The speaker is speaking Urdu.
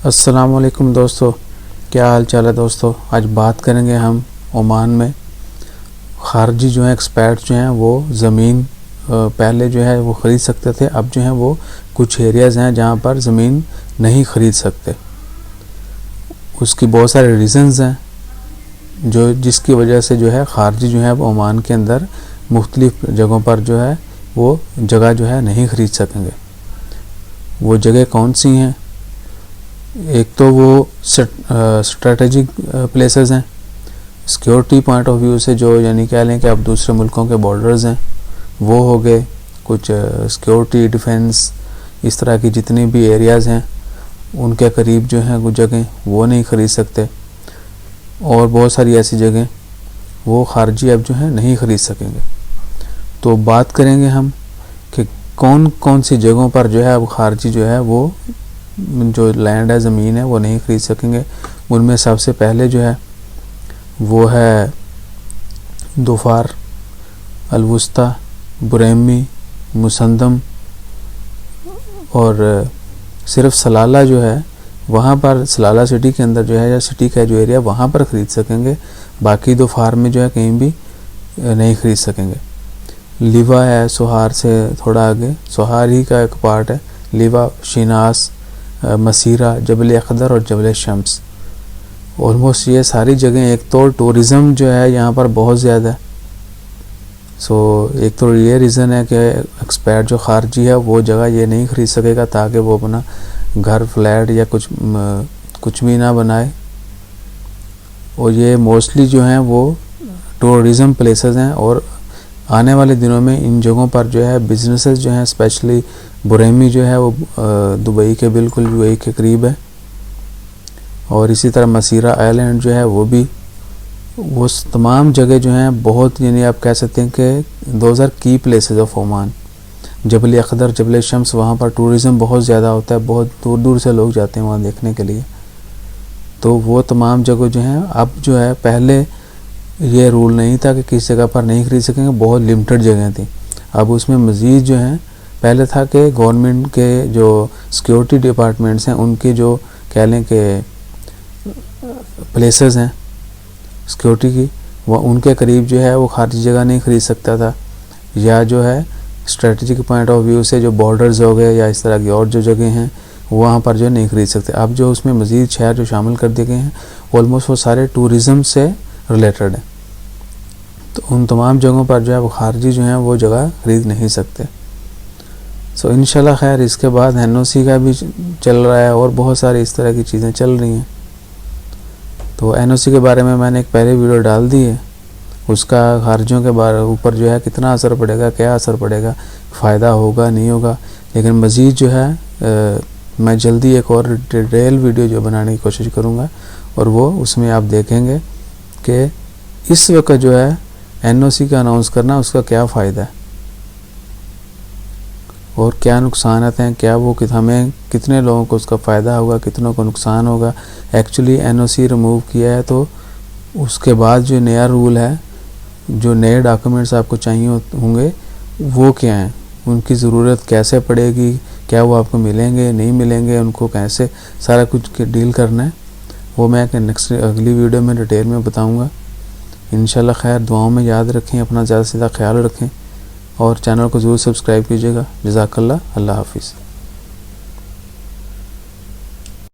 السلام علیکم دوستو، کیا حال چال ہے دوستو؟ آج بات کریں گے ہم عمان میں خارجی جو ہیں ایکسپیرٹ جو ہیں وہ زمین پہلے جو ہے وہ خرید سکتے تھے، اب جو ہیں وہ کچھ ایریاز ہیں جہاں پر زمین نہیں خرید سکتے۔ اس کی بہت سارے ریزنز ہیں جس کی وجہ سے جو ہے خارجی جو ہے وہ عمان کے اندر مختلف جگہوں پر جو ہے وہ جگہ جو ہے نہیں خرید سکیں گے۔ وہ جگہ کون سی ہیں؟ ایک تو وہ اسٹریٹجک پلیسز ہیں، سیکیورٹی پوائنٹ آف ویو سے جو یعنی کہہ لیں کہ اب دوسرے ملکوں کے بارڈرز ہیں وہ ہو گئے، کچھ سیکیورٹی ڈیفنس اس طرح کی جتنی بھی ایریاز ہیں ان کے قریب جو ہیں کچھ جگہیں وہ نہیں خرید سکتے، اور بہت ساری ایسی جگہیں وہ خارجی اب جو ہیں نہیں خرید سکیں گے۔ تو بات کریں گے ہم کہ کون کون سی جگہوں پر جو ہے اب خارجی جو ہے وہ جو لینڈ ہے زمین ہے وہ نہیں خرید سکیں گے۔ ان میں سب سے پہلے جو ہے وہ ہے دوفار، الوسطی، بریمی، مسندم، اور صرف سلالہ جو ہے وہاں پر سلالہ سٹی کے اندر جو ہے یا سٹی کا جو ایریا وہاں پر خرید سکیں گے، باقی دوفار میں جو ہے کہیں بھی نہیں خرید سکیں گے۔ لیوا ہے سوہار سے تھوڑا آگے، سوہار ہی کا ایک پارٹ ہے لیوا، شیناس، مسیرہ، جبل اخضر اور جبل شمس۔ آلموسٹ یہ ساری جگہیں، ایک تو ٹورزم جو ہے یہاں پر بہت زیادہ ہے، ایک تو یہ ریزن ہے کہ ایکسپیرٹ جو خارجی ہے وہ جگہ یہ نہیں خرید سکے گا تاکہ وہ اپنا گھر، فلیٹ یا کچھ بھی نہ بنائے، اور یہ موسٹلی جو ہیں وہ ٹورزم پلیسز ہیں، اور آنے والے دنوں میں ان جگہوں پر جو ہے بزنسز جو ہیں، اسپیشلی بریمی جو ہے وہ دبئی کے بالکل یو اے کے قریب ہے، اور اسی طرح مسیرہ آئلینڈ جو ہے وہ بھی، وہ تمام جگہ جو ہیں بہت، یعنی آپ کہہ سکتے ہیں کہ دوز آر کی پلیسز آف عمان۔ جبل اخضر، جبل شمس، وہاں پر ٹورزم بہت زیادہ ہوتا ہے، بہت دور دور سے لوگ جاتے ہیں وہاں دیکھنے کے لیے۔ تو وہ تمام جگہ جو ہیں اب جو ہے، پہلے یہ رول نہیں تھا کہ کس جگہ پر نہیں خرید سکیں گے، بہت لمیٹڈ جگہیں تھیں، اب اس میں مزید جو ہیں، پہلے تھا کہ گورنمنٹ کے جو سیکیورٹی ڈپارٹمنٹس ہیں ان کے جو کہہ لیں کہ پلیسز ہیں سیکیورٹی کی، وہ ان کے قریب جو ہے وہ خارجی جگہ نہیں خرید سکتا تھا، یا جو ہے اسٹریٹجک پوائنٹ آف ویو سے جو بارڈرز ہو گئے یا اس طرح کی اور جو جگہیں ہیں وہاں پر جو نہیں خرید سکتے۔ اب جو اس میں مزید شہر جو شامل کر دیے گئے ہیں آلموسٹ وہ سارے ٹورزم سے ریلیٹڈ ہیں، تو ان تمام جگہوں پر جو ہے وہ خارجی جو ہیں وہ جگہ خرید نہیں سکتے۔ انشاءاللہ خیر، اس کے بعد NOC کا بھی چل رہا ہے اور بہت ساری اس طرح کی چیزیں چل رہی ہیں۔ تو NOC کے بارے میں نے ایک پہلے ویڈیو ڈال دی ہے، اس کا خارجیوں کے اوپر جو ہے کتنا اثر پڑے گا، کیا اثر پڑے گا، فائدہ ہوگا نہیں ہوگا، لیکن مزید جو ہے میں جلدی ایک اور ڈیٹیل ویڈیو جو بنانے کی کوشش کروں گا، اور وہ اس میں آپ دیکھیں گے کہ اس وقت جو ہے NOC کا اناؤنس کرنا اس کا کیا فائدہ ہے اور کیا نقصانات ہیں، کیا وہ ہمیں کتنے لوگوں کو اس کا فائدہ ہوگا، کتنوں کو نقصان ہوگا۔ ایکچولی NOC ریموو کیا ہے تو اس کے بعد جو نیا رول ہے، جو نئے ڈاکومنٹس آپ کو چاہیے ہوں گے وہ کیا ہیں، ان کی ضرورت کیسے پڑے گی، کیا وہ آپ کو ملیں گے نہیں ملیں گے، ان کو کیسے سارا کچھ ڈیل کرنا ہے، وہ میں اگلی ویڈیو میں ڈیٹیل میں بتاؤں گا۔ انشاءاللہ خیر، دعاؤں میں یاد رکھیں، اپنا زیادہ سے زیادہ خیال رکھیں، اور چینل کو ضرور سبسکرائب کیجیے گا۔ جزاک اللہ، اللہ حافظ۔